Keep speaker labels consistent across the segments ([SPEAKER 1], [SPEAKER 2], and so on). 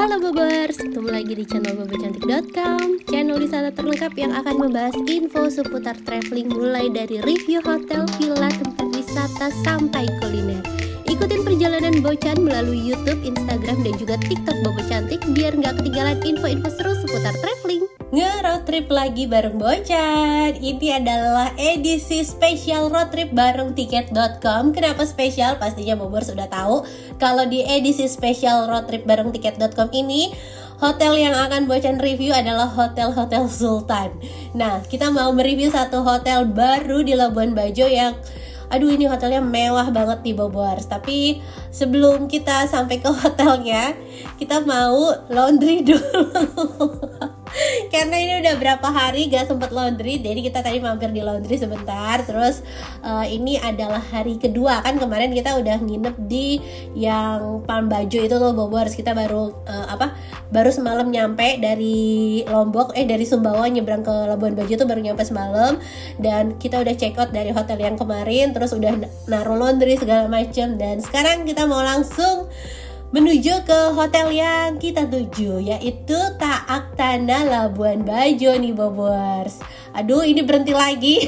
[SPEAKER 1] Halo Bobers, ketemu lagi di channel bobocantik.com, channel wisata terlengkap yang akan membahas info seputar traveling mulai dari review hotel, villa, tempat wisata sampai kuliner. Ikutin perjalanan Bocan melalui YouTube, Instagram, dan juga TikTok Bobo Cantik biar nggak ketinggalan info-info seru seputar traveling. Nge-road trip lagi bareng Bocan. Ini adalah edisi spesial road trip bareng tiket.com. Kenapa spesial? Pastinya Bobor sudah tahu. Kalau di edisi spesial road trip bareng tiket.com ini, hotel yang akan Bocan review adalah Hotel Sultan. Nah, kita mau mereview satu hotel baru di Labuan Bajo yang ini hotelnya mewah banget di Bobors. Tapi sebelum kita sampai ke hotelnya, kita mau laundry dulu. Karena ini udah berapa hari gak sempet laundry, jadi kita tadi mampir di laundry sebentar. Terus ini adalah hari kedua, kan kemarin kita udah nginep di yang Palm Bajo itu tuh Bobors. Kita baru semalam nyampe dari Lombok, dari Sumbawa nyebrang ke Labuan Bajo tuh baru nyampe semalam. Dan kita udah check out dari hotel yang kemarin, terus udah naruh laundry segala macam. Dan sekarang kita mau langsung menuju ke hotel yang kita tuju, yaitu Taak Tanah Labuan Bajo nih Bobors. Ini berhenti lagi.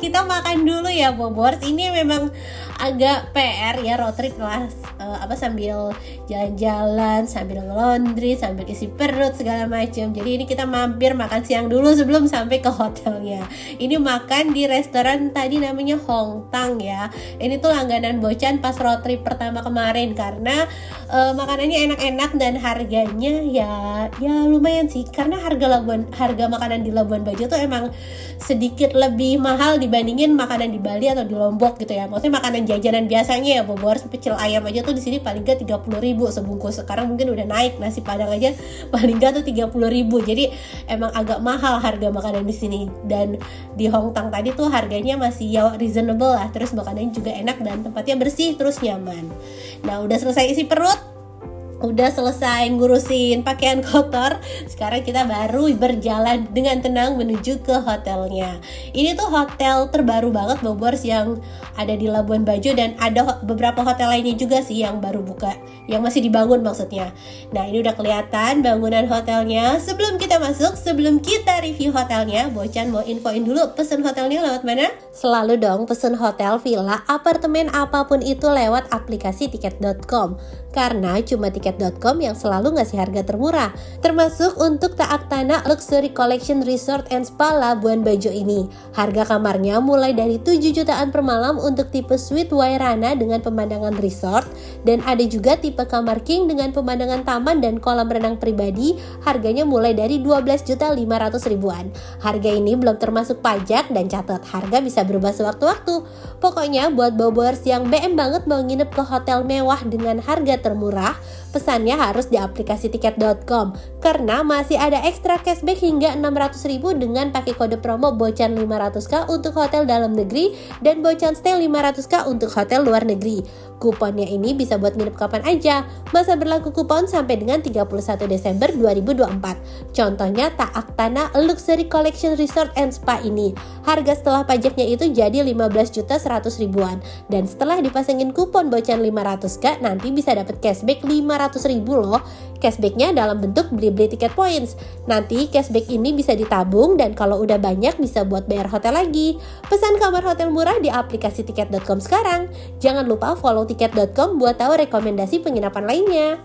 [SPEAKER 1] Kita makan dulu ya Bobors. Ini memang agak PR ya, road trip lah, sambil jalan-jalan, sambil ngelondri, sambil isi perut segala macam. Jadi ini kita mampir makan siang dulu sebelum sampai ke hotelnya. Ini makan di restoran tadi namanya Hong Tang ya. Ini tuh langganan Bocan pas road trip pertama kemarin karena makanannya enak-enak dan harganya ya lumayan sih. Karena harga makanan di Labuan Bajo tuh emang sedikit lebih mahal dibandingin makanan di Bali atau di Lombok gitu ya. Maksudnya makanan jajanan biasanya ya Bobor, pecel ayam aja tuh di sini paling gak 30.000 sebungkus. Sekarang mungkin udah naik, nasi padang aja paling gak tuh 30.000. Jadi emang agak mahal harga makanan di sini. Dan di Hong Tang tadi tuh harganya masih reasonable lah. Terus makanannya juga enak dan tempatnya bersih terus nyaman. Nah, udah selesai isi perut, udah selesai ngurusin pakaian kotor, sekarang kita baru berjalan dengan tenang menuju ke hotelnya. Ini tuh hotel terbaru banget Bobors yang ada di Labuan Bajo, dan ada beberapa hotel lainnya juga sih yang baru buka, yang masih dibangun maksudnya. Nah, ini udah kelihatan bangunan hotelnya. Sebelum kita masuk, sebelum kita review hotelnya, Bocan mau infoin dulu pesen hotelnya lewat mana? Selalu dong pesen hotel, villa, apartemen apapun itu lewat aplikasi tiket.com. Karena cuma tiket.com yang selalu ngasih harga termurah, termasuk untuk Taak Tanah Luxury Collection Resort and Spa Labuan Bajo ini. Harga kamarnya mulai dari 7 jutaan per malam untuk tipe suite Wairana dengan pemandangan resort, dan ada juga tipe kamar king dengan pemandangan taman dan kolam renang pribadi. Harganya mulai dari 12.500.000-an. Harga ini belum termasuk pajak, dan catat harga bisa berubah sewaktu-waktu. Pokoknya buat Bobors yang BM banget mau nginep ke hotel mewah dengan harga termurah, pesannya harus di aplikasi tiket.com karena masih ada ekstra cashback hingga 600.000 dengan pakai kode promo Bocan 500k untuk hotel dalam negeri dan Bocan Stay 500k untuk hotel luar negeri. Kuponnya ini bisa buat nginep kapan aja. Masa berlaku kupon sampai dengan 31 Desember 2024. Contohnya Taak Tanah Luxury Collection Resort and Spa ini. Harga setelah pajaknya itu jadi 15.100.000-an. Dan setelah dipasangin kupon Bocan 500k, nanti bisa dapat cashback 500.000 loh. Cashbacknya dalam bentuk beli-beli tiket points. Nanti cashback ini bisa ditabung, dan kalau udah banyak bisa buat bayar hotel lagi. Pesan kamar hotel murah di aplikasi tiket.com sekarang. Jangan lupa follow tiket.com buat tahu rekomendasi penginapan lainnya.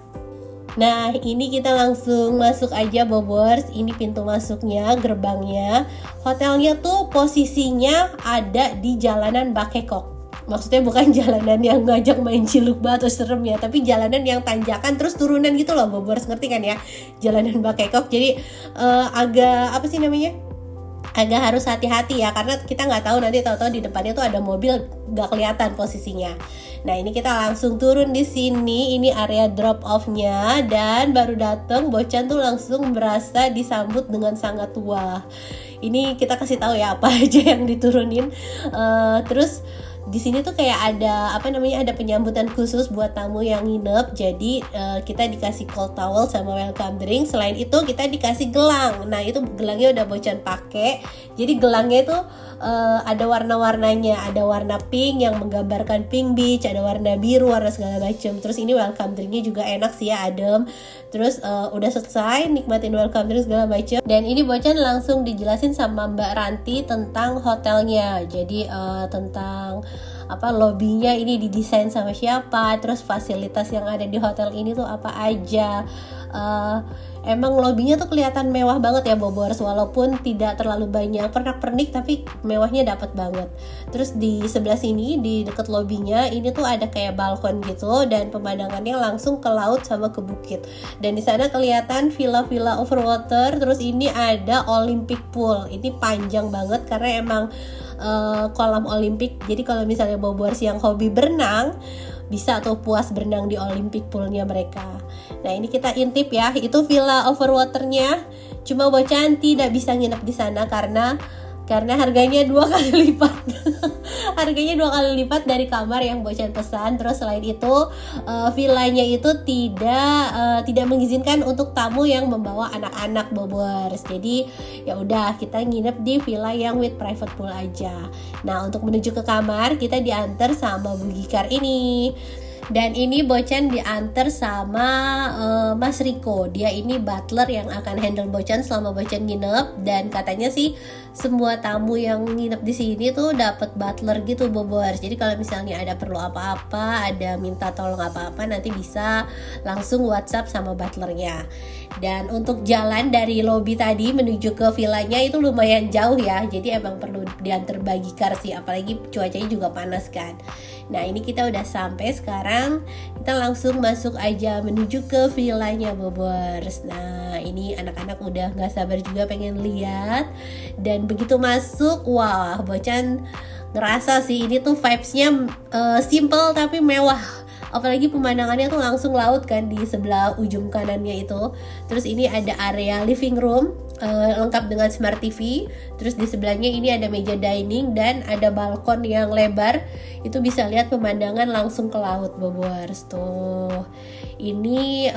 [SPEAKER 1] Nah, ini kita langsung masuk aja Bobors. Ini pintu masuknya, gerbangnya. Hotelnya tuh posisinya ada di jalanan Bakekok. Maksudnya bukan jalanan yang ngajak main ciluk batu serem ya, tapi jalanan yang tanjakan terus turunan gitu loh Bobors, ngerti kan ya? Jalanan Bakekok. Jadi agak agak harus hati-hati ya, karena kita nggak tahu nanti tahu-tahu di depannya tuh ada mobil nggak kelihatan posisinya. Nah, ini kita langsung turun di sini. Ini area drop off-nya, dan baru datang Bocan tuh langsung berasa disambut dengan sangat wah. Ini kita kasih tahu ya apa aja yang diturunin. Terus di sini tuh kayak ada ada penyambutan khusus buat tamu yang nginep. Jadi kita dikasih cold towel sama welcome drink. Selain itu kita dikasih gelang. Nah, itu gelangnya udah Bocan pakai. Jadi gelangnya itu ada warna-warnanya, ada warna pink yang menggambarkan pink beach, ada warna biru, warna segala macam. Terus ini welcome drinknya juga enak sih ya, adem. Terus udah selesai nikmatin welcome drink segala macam, dan ini Bocan langsung dijelasin sama Mbak Ranti tentang hotelnya. Jadi tentang lobbynya ini didesain sama siapa, terus fasilitas yang ada di hotel ini tuh apa aja. Emang lobbynya tuh kelihatan mewah banget ya Bobors, walaupun tidak terlalu banyak pernak-pernik tapi mewahnya dapat banget. Terus di sebelah sini di dekat lobbynya ini tuh ada kayak balkon gitu, dan pemandangannya langsung ke laut sama ke bukit. Dan di sana kelihatan villa-villa overwater. Terus ini ada Olympic pool, ini panjang banget karena emang kolam Olimpik. Jadi kalau misalnya Bobors yang hobi berenang bisa atau puas berenang di Olympic poolnya mereka. Nah ini kita intip ya, itu villa overwaternya. Cuma Bocan tidak bisa nginep di sana karena harganya 2 kali lipat. Harganya 2 kali lipat dari kamar yang Bocan pesan. Terus selain itu villanya itu tidak mengizinkan untuk tamu yang membawa anak-anak Bobors. Jadi ya udah kita nginep di villa yang with private pool aja. Nah untuk menuju ke kamar kita diantar sama Bu Gikar ini. Dan ini Bocan diantar sama Mas Riko. Dia ini butler yang akan handle Bocan selama Bocan nginep. Dan katanya sih semua tamu yang nginep di sini tuh dapat butler gitu Bobors. Jadi kalau misalnya ada perlu apa-apa, ada minta tolong apa-apa, nanti bisa langsung WhatsApp sama butlernya. Dan untuk jalan dari lobby tadi menuju ke villanya itu lumayan jauh ya. Jadi emang perlu diantar by Gikar sih, apalagi cuacanya juga panas kan. Nah ini kita udah sampai sekarang, kita langsung masuk aja menuju ke villanya Bobors. Nah ini anak-anak udah gak sabar juga pengen lihat. Dan begitu masuk, wah Bocan ngerasa sih ini tuh vibes-nya simple tapi mewah. Apalagi pemandangannya tuh langsung laut kan di sebelah ujung kanannya itu. Terus ini ada area living room lengkap dengan smart TV. Terus di sebelahnya ini ada meja dining dan ada balkon yang lebar. Itu bisa lihat pemandangan langsung ke laut Bobors tuh. Ini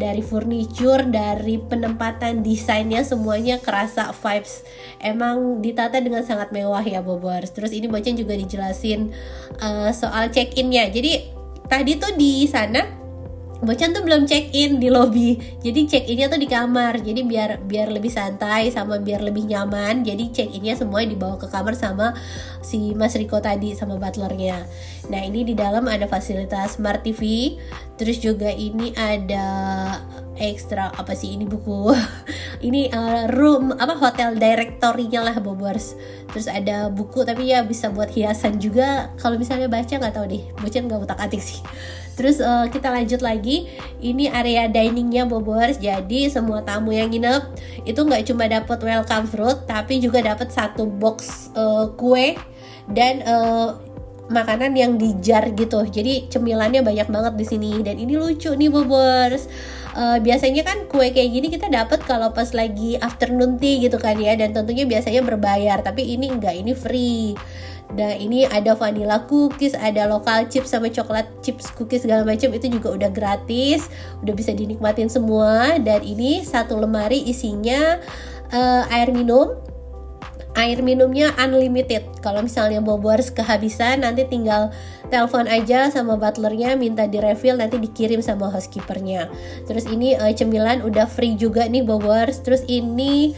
[SPEAKER 1] dari furniture, dari penempatan desainnya semuanya kerasa vibes. Emang ditata dengan sangat mewah ya Bobors. Terus ini Bocan juga dijelasin soal check-in-nya. Jadi tadi tuh di sana Bocan tuh belum check in di lobby, jadi check innya tuh di kamar. Jadi biar lebih santai sama biar lebih nyaman. Jadi check innya semua dibawa ke kamar sama si Mas Riko tadi sama butlernya. Nah ini di dalam ada fasilitas smart TV. Terus juga ini ada ekstra apa sih ini buku ini room hotel directory-nya lah Bobors. Terus ada buku tapi ya bisa buat hiasan juga kalau misalnya baca, nggak tahu deh, Bocan nggak utak-atik sih. Terus kita lanjut lagi, ini area diningnya Bobors. Jadi semua tamu yang nginep itu nggak cuma dapat welcome fruit tapi juga dapat 1 box kue dan makanan yang di jar gitu. Jadi cemilannya banyak banget di sini. Dan ini lucu nih Bobors. Biasanya kan kue kayak gini kita dapat kalau pas lagi afternoon tea gitu kan ya, dan tentunya biasanya berbayar. Tapi ini enggak, ini free. Nah ini ada vanilla cookies, ada local chips sama coklat chips cookies segala macam, itu juga udah gratis, udah bisa dinikmatin semua. Dan ini 1 lemari isinya air minum. Air minumnya unlimited. Kalau misalnya Bobors kehabisan, nanti tinggal telepon aja sama butlernya, minta di refill, nanti dikirim sama housekeepernya. Terus ini cemilan udah free juga nih Bobors. Terus ini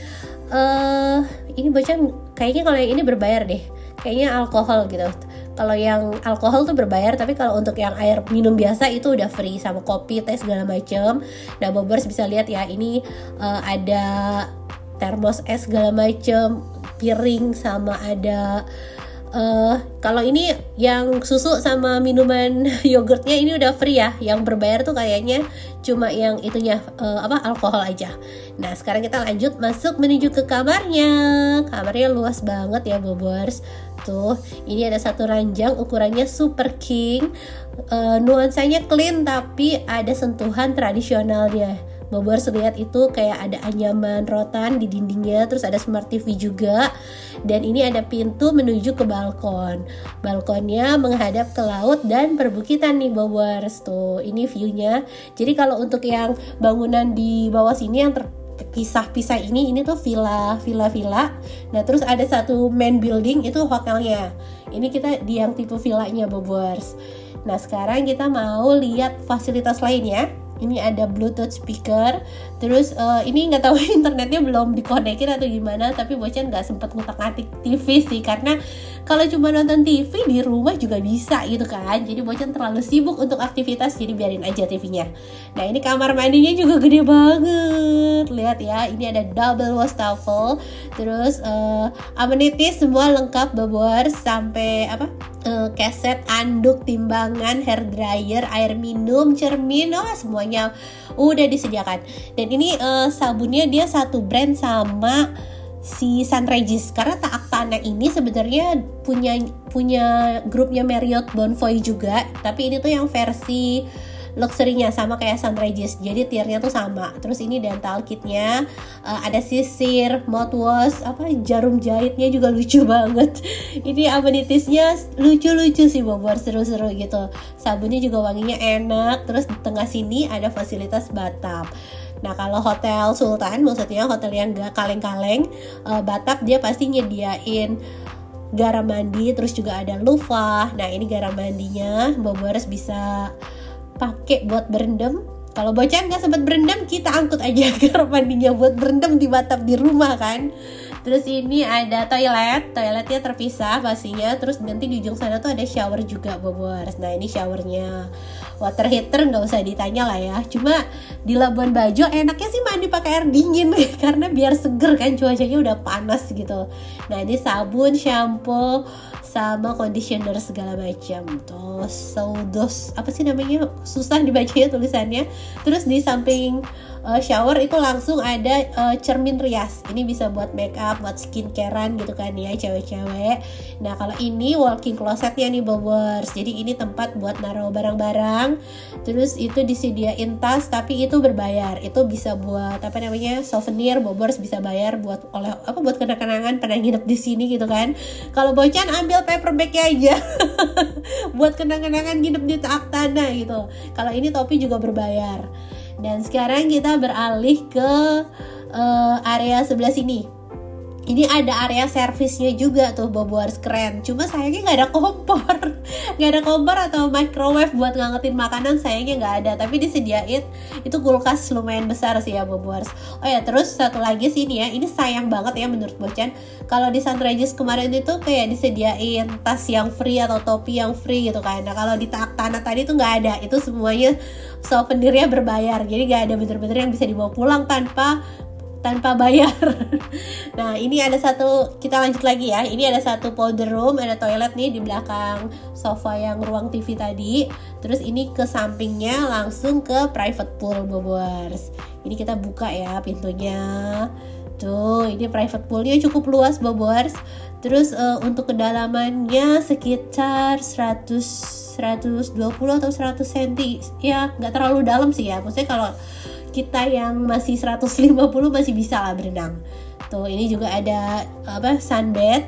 [SPEAKER 1] Bocan kayaknya kalau yang ini berbayar deh. Kayaknya alkohol gitu. Kalau yang alkohol tuh berbayar, tapi kalau untuk yang air minum biasa itu udah free sama kopi, teh segala macem. Nah Bobors bisa lihat ya, ini ada termos es segala macem, piring, sama ada kalau ini yang susu sama minuman yogurtnya ini udah free ya. Yang berbayar tuh kayaknya cuma yang itunya alkohol aja. Nah sekarang kita lanjut masuk menuju ke kamarnya. Kamarnya luas banget ya Bobors. Tuh ini ada 1 ranjang ukurannya super king. Nuansanya clean tapi ada sentuhan tradisionalnya. Bobors lihat itu kayak ada anyaman rotan di dindingnya, terus ada smart TV juga. Dan ini ada pintu menuju ke balkon. Balkonnya menghadap ke laut dan perbukitan nih Bobors. Tuh, ini view-nya. Jadi kalau untuk yang bangunan di bawah sini yang pisah-pisah ini tuh villa. Nah terus ada satu main building itu hotelnya. Ini kita di yang tipe villanya Bobors. Nah sekarang kita mau lihat fasilitas lainnya. Ini ada Bluetooth speaker. Terus ini nggak tahu internetnya belum dikonekin atau gimana, tapi Bocan nggak sempet ngutak-ngatik TV sih, karena kalau cuma nonton TV di rumah juga bisa gitu kan. Jadi Bocan terlalu sibuk untuk aktivitas, jadi biarin aja TV-nya. Nah ini kamar mandinya juga gede banget. Lihat ya, ini ada double wastafel. Terus amenities semua lengkap Bobors, sampai keset, anduk, timbangan, hair dryer, air minum, cermin, semuanya udah disediakan. Dan ini sabunnya dia satu brand sama si Sunregis, karena Tak Aktana ini sebenarnya punya grupnya Marriott Bonvoy juga, tapi ini tuh yang versi luxury-nya sama kayak Sunregis, jadi tiernya tuh sama. Terus ini dental kitnya, ada sisir, mouthwash, jarum jahitnya juga lucu banget. Ini amenitiesnya lucu-lucu sih Bobor, seru-seru gitu. Sabunnya juga wanginya enak. Terus di tengah sini ada fasilitas bathtub. Nah kalau hotel Sultan, maksudnya hotel yang gak kaleng-kaleng, bathtub dia pasti nyediain garam mandi, terus juga ada loofah. Nah ini garam mandinya Bobors bisa pakai buat berendam. Kalau Bocan nggak sempat berendam, kita angkut aja garam mandinya buat berendam di bathtub di rumah kan. Terus ini ada toiletnya terpisah pastinya. Terus nanti di ujung sana tuh ada shower juga Bobors. Nah ini showernya, water heater nggak usah ditanya lah ya. Cuma di Labuan Bajo enaknya sih mandi pakai air dingin karena biar seger kan, cuacanya udah panas gitu. Nah ini sabun, shampoo, sama conditioner segala macam. Tuh Saudos, apa sih namanya, susah dibacanya tulisannya. Terus di samping shower itu langsung ada cermin rias. Ini bisa buat make up, buat skincarean gitu kan ya cewek-cewek. Nah kalau ini walking closetnya nih Bobors, jadi ini tempat buat naruh barang-barang. Terus itu disediain tas, tapi itu berbayar. Itu bisa buat souvenir. Bobors bisa bayar buat buat kenang-kenangan pernah nginep di sini gitu kan. Kalau Bocan ambil paper bagnya aja buat kenang-kenangan nginep di Tak Aktana gitu. Kalau ini topi juga berbayar. Dan sekarang kita beralih ke area sebelah sini. Ini ada area servisnya juga tuh Bobors, keren. Cuma sayangnya nggak ada kompor, nggak ada kompor atau microwave buat ngangetin makanan, sayangnya nggak ada. Tapi disediain itu kulkas lumayan besar sih ya Bobors. Oh ya, terus satu lagi sini ya, ini sayang banget ya menurut Bocan. Kalau di Sunregis kemarin itu kayak disediain tas yang free atau topi yang free gitu kan. Nah kalau di Tak Aktana tadi tuh nggak ada, itu semuanya souvenirnya berbayar. Jadi nggak ada bener-bener yang bisa dibawa pulang tanpa bayar. Nah ini ada satu, kita lanjut lagi ya. Ini ada satu powder room, ada toilet nih di belakang sofa yang ruang TV tadi. Terus ini ke sampingnya langsung ke private pool Bobors. Ini kita buka ya pintunya. Tuh ini private poolnya cukup luas Bobors. Terus untuk kedalamannya sekitar 120 atau 100 cm. Ya nggak terlalu dalam sih ya. Maksudnya kalau kita yang masih 150 masih bisa lah berenang. Tuh ini juga ada sunbed,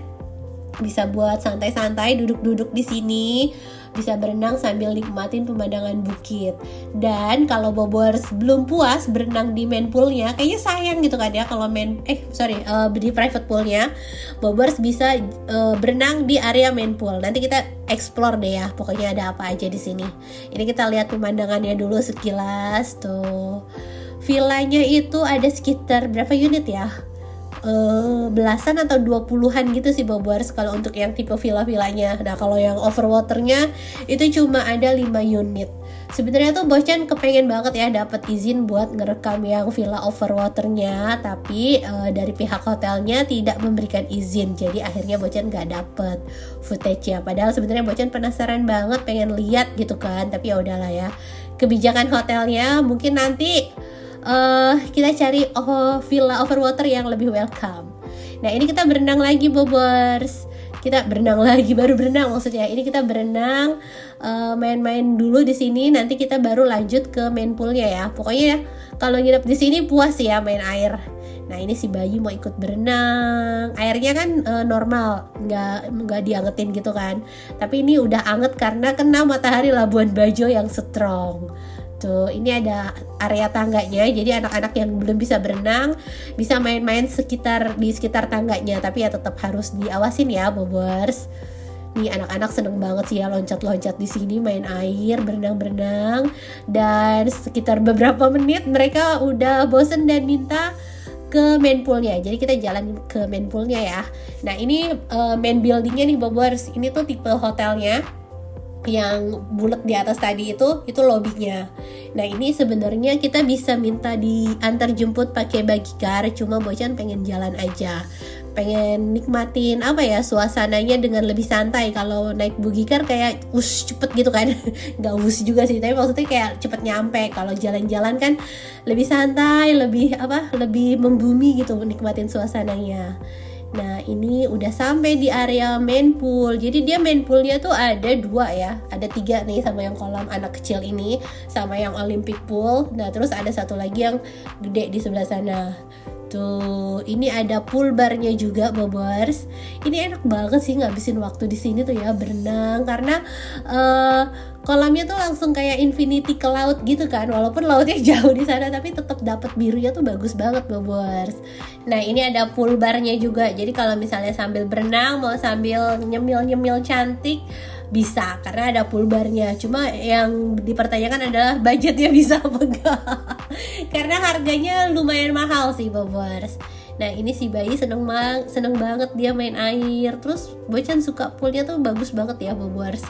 [SPEAKER 1] bisa buat santai-santai duduk-duduk di sini, bisa berenang sambil nikmatin pemandangan bukit. Dan kalau Bobors belum puas berenang di main poolnya, kayaknya sayang gitu kan ya kalau di private poolnya, Bobors bisa berenang di area main pool. Nanti kita explore deh ya, pokoknya ada apa aja di sini. Ini kita lihat pemandangannya dulu sekilas. Tuh villanya itu ada sekitar berapa unit ya? Belasan atau 20-an gitu sih Bobors kalau untuk yang tipe villa-villanya. Nah kalau yang overwaternya itu cuma ada 5 unit. Sebenarnya tuh Bocan kepengen banget ya dapat izin buat ngerekam yang villa overwaternya, tapi dari pihak hotelnya tidak memberikan izin. Jadi akhirnya Bocan gak dapet footage-nya. Padahal sebenarnya Bocan penasaran banget pengen lihat gitu kan. Tapi ya udahlah ya. Kebijakan hotelnya mungkin nanti kita cari villa overwater yang lebih welcome. Nah ini kita berenang lagi Bobors. Kita berenang lagi, baru berenang maksudnya. Ini kita berenang, main-main dulu di sini. Nanti kita baru lanjut ke main poolnya ya. Pokoknya ya, kalau nginep di sini puas ya main air. Nah ini si Bayu mau ikut berenang. Airnya kan normal, nggak diangetin gitu kan. Tapi ini udah anget karena kena matahari Labuan Bajo yang strong. Tuh, ini ada area tangganya, jadi anak-anak yang belum bisa berenang bisa main-main di sekitar tangganya, tapi ya tetap harus diawasin ya, Bobers. Nih anak-anak seneng banget sih ya loncat-loncat di sini, main air, berenang-berenang, dan sekitar beberapa menit mereka udah bosen dan minta ke main poolnya. Jadi kita jalan ke main poolnya ya. Nah ini main buildingnya nih Bobers, ini tuh tipe hotelnya yang bulat di atas tadi itu lobbynya. Nah ini sebenarnya kita bisa minta diantar jemput pakai bagikar, cuma Bocan pengen jalan aja, pengen nikmatin suasananya dengan lebih santai. Kalau naik bagikar kayak cepet gitu kan nggak juga sih, tapi maksudnya kayak cepet nyampe. Kalau jalan-jalan kan lebih santai, lebih membumi gitu, nikmatin suasananya. Nah ini udah sampai di area main pool. Jadi dia main poolnya tuh ada 2 ya, ada 3 nih, sama yang kolam anak kecil ini, sama yang Olympic pool. Nah terus ada satu lagi yang gede di sebelah sana. Tuh, ini ada pool barnya juga Bobers. Ini enak banget sih ngabisin waktu di sini tuh ya, berenang, karena kolamnya tuh langsung kayak infinity ke laut gitu kan. Walaupun lautnya jauh di sana, tapi tetap dapat birunya tuh bagus banget Bobers. Nah, ini ada pool barnya juga. Jadi kalau misalnya sambil berenang mau sambil nyemil-nyemil cantik bisa, karena ada pool barnya. Cuma yang dipertanyakan adalah budgetnya bisa apa enggak karena harganya lumayan mahal sih Bobers. Nah ini si bayi seneng banget dia main air. Terus Bocan suka poolnya tuh bagus banget ya Bobers,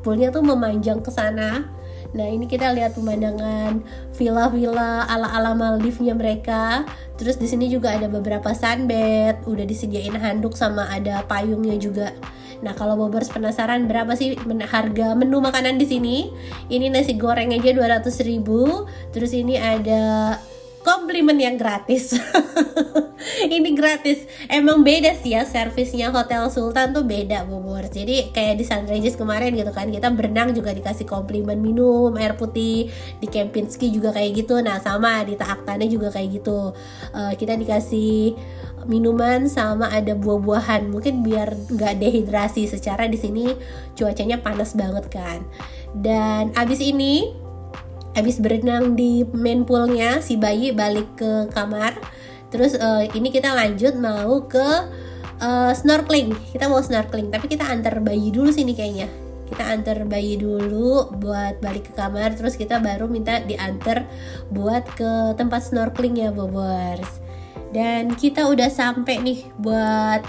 [SPEAKER 1] poolnya tuh memanjang ke sana. Nah ini kita lihat pemandangan villa-villa ala-ala Maldivnya mereka. Terus di sini juga ada beberapa sunbed, udah disediain handuk sama ada payungnya juga. Nah kalau Bobers penasaran berapa sih harga menu makanan di sini? Ini nasi goreng aja 200.000. Terus ini ada komplimen yang gratis. Ini gratis. Emang beda sih ya, servisnya Hotel Sultan tuh beda Bobers. Jadi kayak di St. Regis kemarin gitu kan, kita berenang juga dikasih komplimen minum air putih. Di Kempinski juga kayak gitu. Nah sama di Taaktan juga kayak gitu. Kita dikasih minuman sama ada buah-buahan, mungkin biar nggak dehidrasi. Secara di sini cuacanya panas banget kan. Dan abis berenang di main poolnya, si bayi balik ke kamar. Terus ini kita lanjut mau ke snorkeling. Kita mau snorkeling, tapi kita antar bayi dulu sini kayaknya. Kita antar bayi dulu buat balik ke kamar. Terus kita baru minta diantar buat ke tempat snorkeling ya Bobers. Dan kita udah sampai nih buat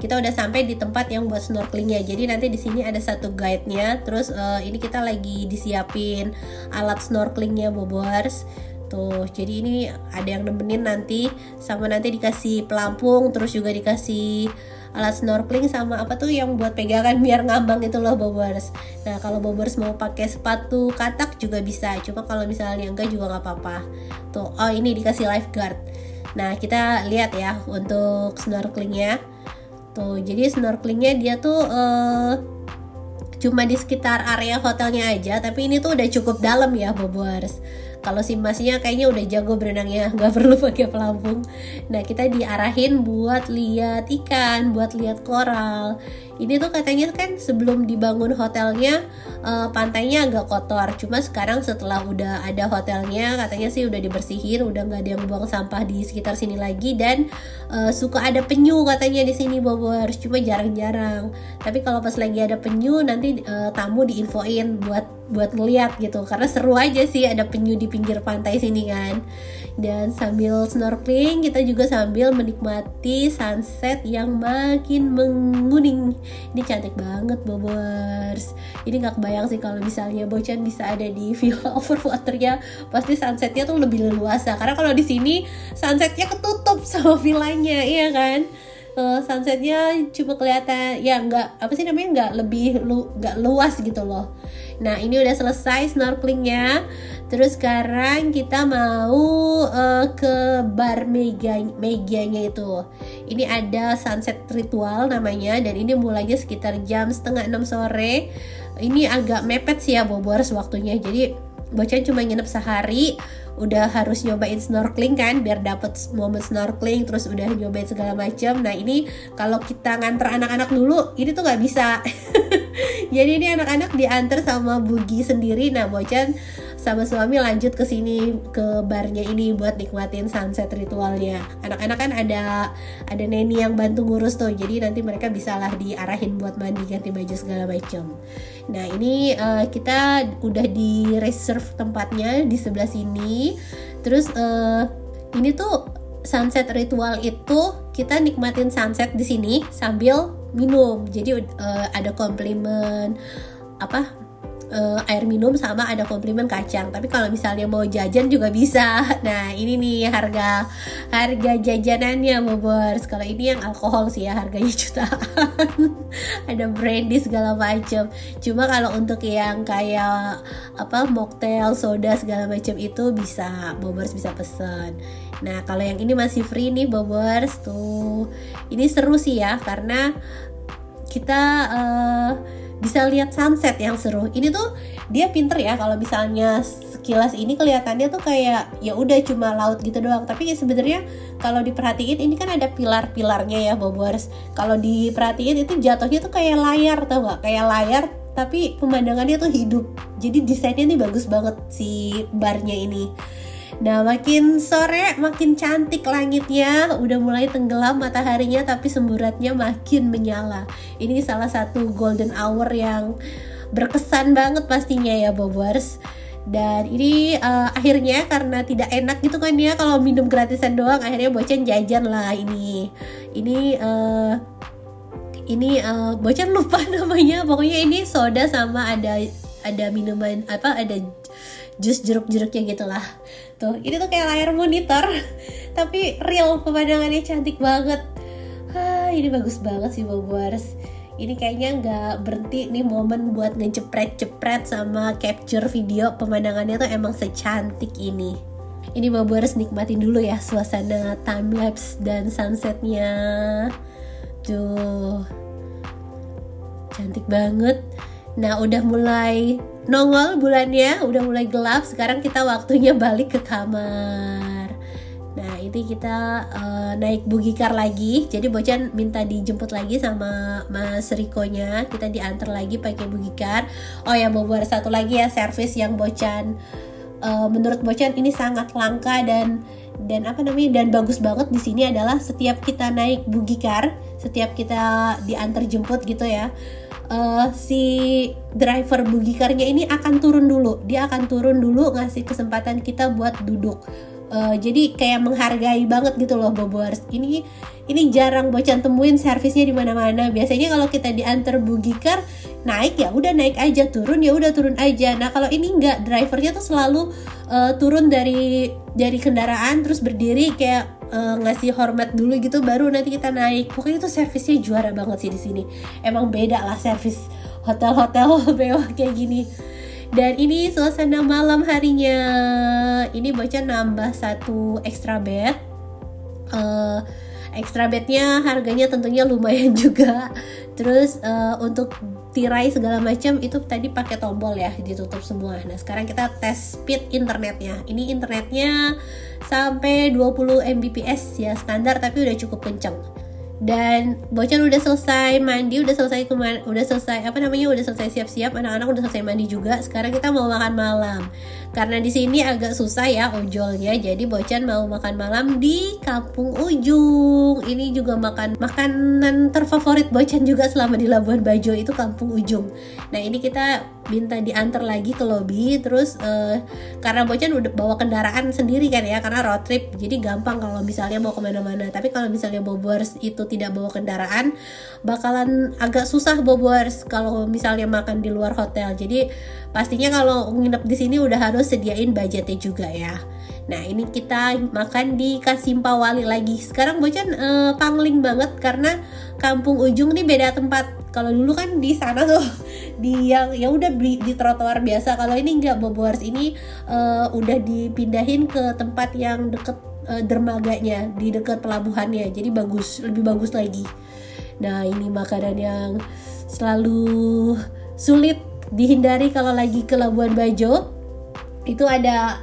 [SPEAKER 1] kita udah sampai di tempat yang buat snorkelingnya. Jadi nanti di sini ada satu guide-nya. Terus ini kita lagi disiapin alat snorkelingnya Bobers. Tuh, jadi ini ada yang nemenin nanti, sama nanti dikasih pelampung, terus juga dikasih alat snorkeling sama yang buat pegangan biar ngambang itu loh Bobers. Nah kalau Bobers mau pakai sepatu katak juga bisa, cuma kalau misalnya enggak juga nggak apa-apa. Tuh, ini dikasih lifeguard. Nah kita lihat ya untuk snorkelingnya. Tuh, jadi snorkelingnya dia tuh cuma di sekitar area hotelnya aja, tapi ini tuh udah cukup dalam ya Bobers. Kalau si masnya kayaknya udah jago berenangnya, nggak perlu pakai pelampung. Nah kita diarahin buat lihat ikan, buat lihat koral. Ini tuh katanya kan sebelum dibangun hotelnya pantainya agak kotor. Cuma sekarang setelah udah ada hotelnya, katanya sih udah dibersihin, udah nggak ada yang buang sampah di sekitar sini lagi. Dan suka ada penyu katanya di sini Bobers, cuma jarang-jarang. Tapi kalau pas lagi ada penyu nanti tamu diinfoin buat ngeliat gitu, karena seru aja sih ada penyu di pinggir pantai sini kan. Dan sambil snorkeling kita juga sambil menikmati sunset yang makin menguning. Ini cantik banget Bobers. Ini gak kebayang sih kalau misalnya Bocan bisa ada di villa overwaternya. Pasti sunsetnya tuh lebih leluasa, karena kalau di sini sunsetnya ketutup sama villanya, iya kan. Sunsetnya cuma kelihatan ya nggak luas gitu loh. Nah ini udah selesai snorkelingnya. Terus sekarang kita mau ke bar Meganya itu. Ini ada sunset ritual namanya, dan ini mulainya sekitar jam 5:30 sore. Ini agak mepet sih ya Bobors waktunya, jadi Bocan cuma nginep sehari udah harus nyobain snorkeling kan, biar dapet momen snorkeling, terus udah nyobain segala macam. Nah ini kalau kita nganter anak-anak dulu, ini tuh nggak bisa. Jadi ini anak-anak diantar sama Bugi sendiri. Nah Bocan sama suami lanjut ke sini, ke barnya ini buat nikmatin sunset ritualnya. Anak-anak kan ada neni yang bantu ngurus tuh, jadi nanti mereka bisa lah diarahin buat mandi, ganti baju segala macam. Nah ini kita udah di reserve tempatnya di sebelah sini. Terus ini tuh sunset ritual itu kita nikmatin sunset di sini sambil minum. Jadi ada komplimen air minum sama ada komplimen kacang. Tapi kalau misalnya mau jajan juga bisa. Nah ini nih harga jajanannya Bobors. Kalau ini yang alkohol sih ya, harganya jutaan. Ada brandy segala macam. Cuma kalau untuk yang kayak mocktail, soda segala macam itu bisa Bobors bisa pesen. Nah kalau yang ini masih free nih Bobors tuh. Ini seru sih ya, karena kita bisa lihat sunset yang seru. Ini tuh dia pinter ya, kalau misalnya sekilas ini kelihatannya tuh kayak ya udah cuma laut gitu doang, tapi sebenarnya kalau diperhatiin ini kan ada pilar-pilarnya ya Bobors. Kalau diperhatiin itu jatuhnya tuh kayak layar, tau gak? Kayak layar tapi pemandangannya tuh hidup. Jadi desainnya nih bagus banget si barnya ini. Nah makin sore makin cantik langitnya, udah mulai tenggelam mataharinya tapi semburatnya makin menyala. Ini salah satu golden hour yang berkesan banget pastinya ya Bobors. Dan ini akhirnya karena tidak enak gitu kan ya kalau minum gratisan doang, akhirnya Bocan jajan lah ini Bocan lupa namanya. Pokoknya ini soda sama ada minuman ada jus jeruk-jeruknya gitulah. Tuh, ini tuh kayak layar monitor tapi real, pemandangannya cantik banget. Ini bagus banget sih Bobors. Ini kayaknya nggak berhenti nih momen buat ngejepret-jepret sama capture video. Pemandangannya tuh emang secantik ini. Ini Bobors nikmatin dulu ya suasana timelapse dan sunsetnya. Tuh, cantik banget. Nah udah mulai nongol bulannya, udah mulai gelap. Sekarang kita waktunya balik ke kamar. Nah ini kita naik Bugi Car lagi. Jadi Bocan minta dijemput lagi sama Mas Rikonya. Kita diantar lagi pakai Bugi Car. Oh ya Bobor, satu lagi ya servis yang Bocan menurut Bocan ini sangat langka dan bagus banget di sini adalah setiap kita naik Bugi Car, setiap kita diantar jemput gitu ya, si driver Bugi Car-nya ini akan turun dulu. Dia akan turun dulu ngasih kesempatan kita buat duduk. Jadi kayak menghargai banget gitu loh Bobors. Ini jarang Bocan temuin servisnya di mana-mana. Biasanya kalau kita diantar Bugi Car naik ya udah naik aja, turun ya udah turun aja. Nah kalau ini enggak, drivernya tuh selalu turun dari kendaraan terus berdiri kayak ngasih hormat dulu gitu, baru nanti kita naik. Pokoknya itu servisnya juara banget sih di sini. Emang beda lah servis hotel-hotel mewah kayak gini. Dan ini suasana malam harinya. Ini Bocan nambah satu extra bed. Extra bednya harganya tentunya lumayan juga. Terus untuk tirai segala macam itu tadi pakai tombol ya, ditutup semua. Nah sekarang kita tes speed internetnya. Ini internetnya sampai 20 Mbps ya, standar tapi udah cukup kenceng. Dan Bocan udah selesai mandi, udah selesai siap-siap, anak-anak udah selesai mandi juga. Sekarang kita mau makan malam. Karena di sini agak susah ya ojolnya, jadi Bocan mau makan malam di Kampung Ujung. Ini juga makanan terfavorit Bocan juga selama di Labuan Bajo itu Kampung Ujung. Nah ini kita minta diantar lagi ke lobi. Terus karena Bocan udah bawa kendaraan sendiri kan ya, karena road trip, jadi gampang kalau misalnya mau kemana-mana. Tapi kalau misalnya Bobors itu tidak bawa kendaraan, bakalan agak susah Bobors kalau misalnya makan di luar hotel. Jadi pastinya kalau nginep di sini udah harus sediain budgetnya juga ya. Nah ini kita makan di Kasimpa Wali lagi. Sekarang Bocan pangling banget karena Kampung Ujung nih beda tempat. Kalau dulu kan di sana tuh di yang ya udah di trotoar biasa. Kalau ini enggak Bobors, ini udah dipindahin ke tempat yang deket dermaganya, di dekat pelabuhannya. Jadi lebih bagus lagi. Nah ini makanan yang selalu sulit dihindari kalau lagi ke Labuan Bajo. Itu ada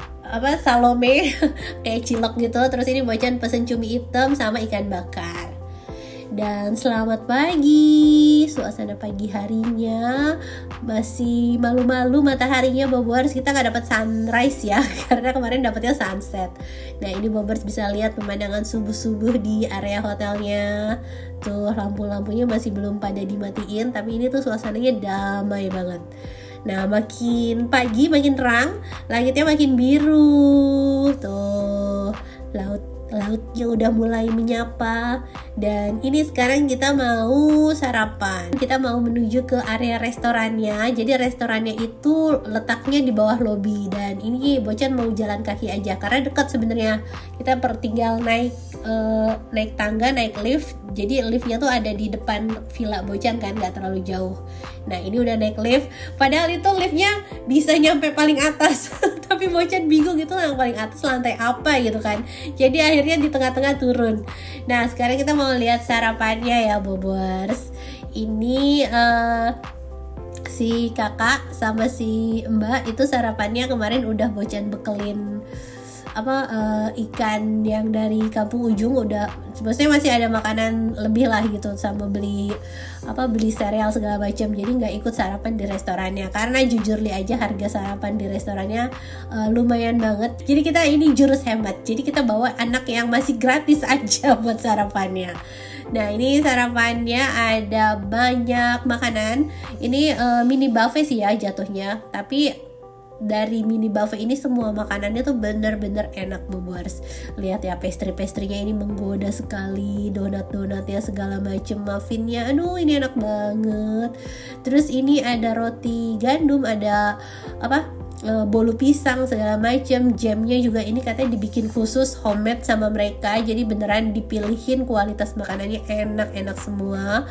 [SPEAKER 1] Salome kayak cilok gitu. Terus ini Bocan pesen cumi hitam sama ikan bakar. Dan selamat pagi, suasana pagi harinya masih malu-malu mataharinya Bobers, kita nggak dapat sunrise ya karena kemarin dapatnya sunset. Nah ini Bobers bisa lihat pemandangan subuh-subuh di area hotelnya. Tuh lampu-lampunya masih belum pada dimatiin, tapi ini tuh suasananya damai banget. Nah makin pagi makin terang, langitnya makin biru. Tuh lautnya udah mulai menyapa. Dan ini sekarang kita mau sarapan. Kita mau menuju ke area restorannya. Jadi restorannya itu letaknya di bawah lobi. Dan ini Bocan mau jalan kaki aja karena dekat sebenarnya. Kita tinggal naik tangga, naik lift. Jadi liftnya tuh ada di depan villa Bocan kan, gak terlalu jauh. Nah ini udah naik lift, padahal itu liftnya bisa nyampe paling atas tapi Bocan bingung itu yang paling atas lantai apa gitu kan. Jadi akhirnya di tengah-tengah turun. Nah sekarang kita mau lihat sarapannya ya Bobers. Ini si kakak sama si mbak itu sarapannya kemarin udah Bocan bekelin ikan yang dari kampung ujung, udah maksudnya masih ada makanan lebih lah gitu, sama beli sereal segala macam. Jadi nggak ikut sarapan di restorannya karena jujur li aja harga sarapan di restorannya lumayan banget. Jadi kita ini jurus hemat, jadi kita bawa anak yang masih gratis aja buat sarapannya. Nah ini sarapannya ada banyak makanan. Ini mini buffet sih ya jatuhnya, tapi dari mini buffet ini semua makanannya tuh bener-bener enak Bobers. Lihat ya pastry-pastrynya ini menggoda sekali, donat-donatnya segala macem, muffinnya, aduh ini enak banget. Terus ini ada roti gandum, ada bolu pisang segala macem, jamnya juga ini katanya dibikin khusus homemade sama mereka, jadi beneran dipilihin kualitas makanannya enak-enak semua.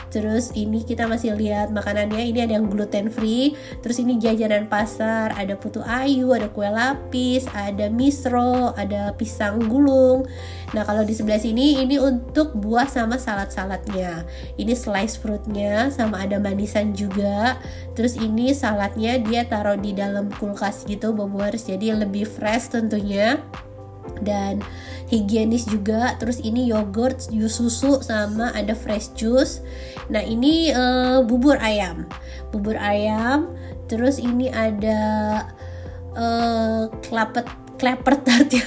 [SPEAKER 1] Terus ini kita masih lihat makanannya, ini ada yang gluten free. Terus ini jajanan pasar, ada putu ayu, ada kue lapis, ada misro, ada pisang gulung. Nah kalau di sebelah sini ini untuk buah sama salad-saladnya. Ini slice fruitnya sama ada manisan juga. Terus ini saladnya dia taruh di dalam kulkas gitu Bobers, jadi lebih fresh tentunya dan higienis juga. Terus ini yogurt, susu sama ada fresh juice. Nah ini bubur ayam. Terus ini ada clapper tart ya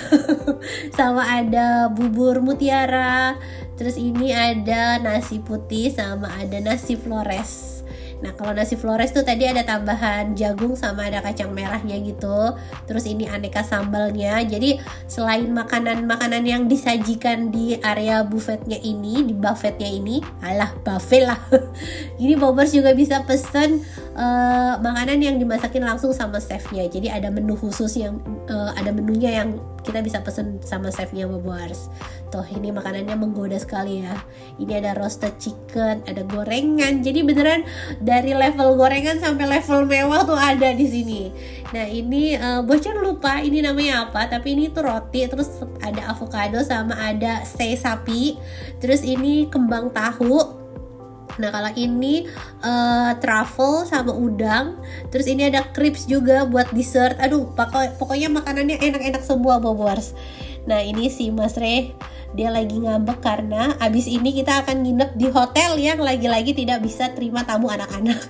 [SPEAKER 1] sama ada bubur mutiara. Terus ini ada nasi putih sama ada nasi Flores. Nah kalau nasi Flores tuh tadi ada tambahan jagung sama ada kacang merahnya gitu. Terus ini aneka sambalnya. Jadi selain makanan-makanan yang disajikan di area buffetnya ini, di buffetnya ini, buffet lah. Ini Bobers juga bisa pesen makanan yang dimasakin langsung sama chefnya. Jadi ada menu khusus yang ada menunya yang kita bisa pesen sama chefnya Bobers. Tuh ini makanannya menggoda sekali ya. Ini ada roasted chicken, ada gorengan. Jadi beneran dari level gorengan sampai level mewah tuh ada di sini. Nah ini Bocan lupa ini namanya apa, tapi ini tuh roti, terus ada avocado sama ada sei sapi. Terus ini kembang tahu. Nah kalau ini truffle sama udang. Terus ini ada crepes juga buat dessert. Aduh pokoknya makanannya enak-enak semua Bobers. Nah ini si Mas Re, dia lagi ngambek karena abis ini kita akan nginep di hotel yang lagi-lagi tidak bisa terima tamu anak-anak.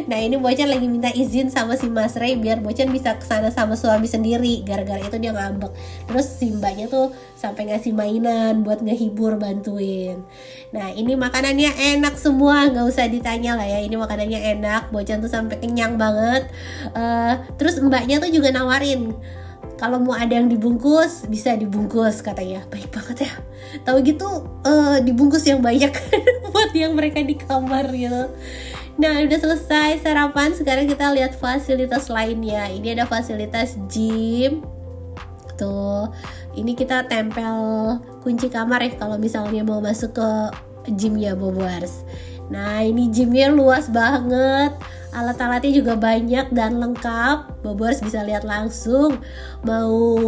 [SPEAKER 1] Nah ini Bocan lagi minta izin sama si Mas Ray biar Bocan bisa kesana sama suami sendiri. Gara-gara itu dia ngambek. Terus si mbaknya tuh sampai ngasih mainan buat ngehibur, bantuin. Nah ini makanannya enak semua, nggak usah ditanya lah ya. Ini makanannya enak, Bocan tuh sampai kenyang banget. Terus mbaknya tuh juga nawarin, kalau mau ada yang dibungkus bisa dibungkus katanya. Baik banget ya, tahu gitu dibungkus yang banyak buat yang mereka di kamar gitu. Nah udah selesai sarapan, sekarang kita lihat fasilitas lainnya. Ini ada fasilitas gym. Tuh ini kita tempel kunci kamar ya kalau misalnya mau masuk ke gymnya Bobers. Nah ini gymnya luas banget, alat-alatnya juga banyak dan lengkap. Bobers bisa lihat langsung mau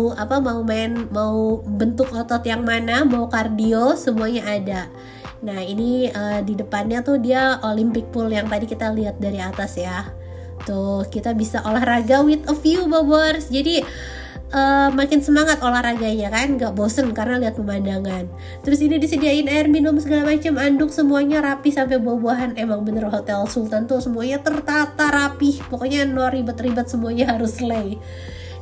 [SPEAKER 1] bentuk otot yang mana, mau kardio, semuanya ada. Nah ini di depannya tuh dia Olympic pool yang tadi kita lihat dari atas ya. Tuh kita bisa olahraga with a view Bobers. Jadi makin semangat olahraganya kan, nggak bosen karena lihat pemandangan. Terus ini disediain air minum segala macam, anduk semuanya rapi sampai buah-buahan. Emang bener Hotel Sultan tuh semuanya tertata rapi, pokoknya no ribet-ribet, semuanya harus slay.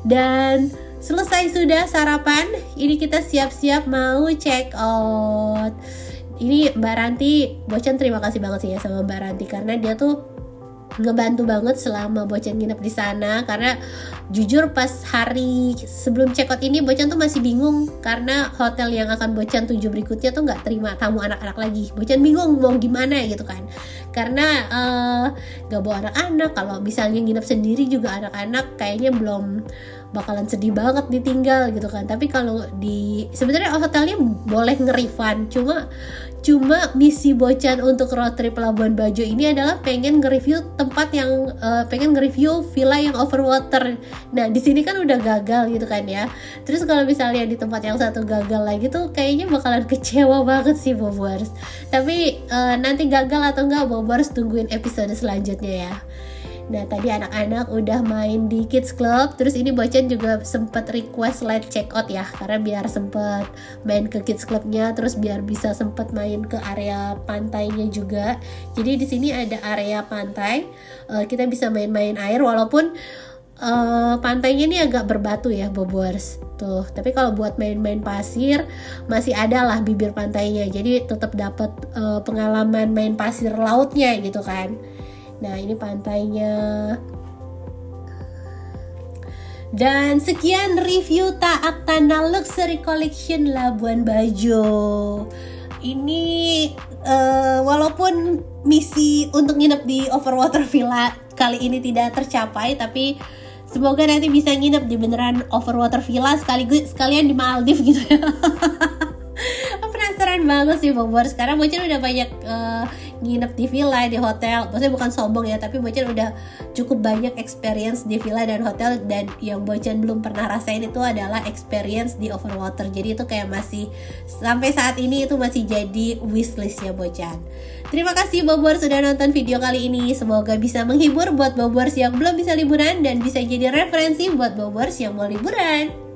[SPEAKER 1] Dan selesai sudah sarapan, ini kita siap-siap mau check out. Ini Mbak Ranti, Bocan terima kasih banget sih ya sama Mbak Ranti, karena dia tuh ngebantu banget selama Bocan nginep di sana. Karena jujur pas hari sebelum check out ini Bocan tuh masih bingung, karena hotel yang akan Bocan tuju berikutnya tuh nggak terima tamu anak-anak lagi. Bocan bingung mau gimana gitu kan, karena nggak bawa anak-anak. Kalau misalnya nginep sendiri juga anak-anak kayaknya belum bakalan sedih banget ditinggal gitu kan. Tapi kalau sebenarnya hotelnya boleh nge-refund, cuma misi Bocan untuk road trip Labuan Bajo ini adalah pengen nge-review tempat yang pengen nge-review villa yang overwater. Nah di sini kan udah gagal gitu kan ya. Terus kalau misalnya di tempat yang satu gagal lagi tuh kayaknya bakalan kecewa banget sih Bobors. Tapi nanti gagal atau enggak Bobors tungguin episode selanjutnya ya. Nah tadi anak-anak udah main di Kids Club, terus ini Bocan juga sempet request late check out ya, karena biar sempet main ke Kids Clubnya, terus biar bisa sempet main ke area pantainya juga. Jadi di sini ada area pantai, kita bisa main-main air walaupun pantainya ini agak berbatu ya Bobors tuh. Tapi kalau buat main-main pasir masih ada lah bibir pantainya, jadi tetap dapat pengalaman main pasir lautnya gitu kan. Nah ini pantainya. Dan sekian review Taak Tanah Luxury Collection Labuan Bajo. Ini walaupun misi untuk nginep di Overwater Villa kali ini tidak tercapai, tapi semoga nanti bisa nginep di beneran Overwater Villa sekalian di Maldives gitu ya. Penasaran banget sih Bobors, sekarang Bocan udah banyak nginep di villa, di hotel. Maksudnya bukan sombong ya, tapi Bocan udah cukup banyak experience di villa dan hotel. Dan yang Bocan belum pernah rasain itu adalah experience di overwater. Jadi itu kayak masih, sampai saat ini itu masih jadi wishlist ya Bocan. Terima kasih Bobors sudah nonton video kali ini. Semoga bisa menghibur buat Bobors yang belum bisa liburan, dan bisa jadi referensi buat Bobors yang mau liburan.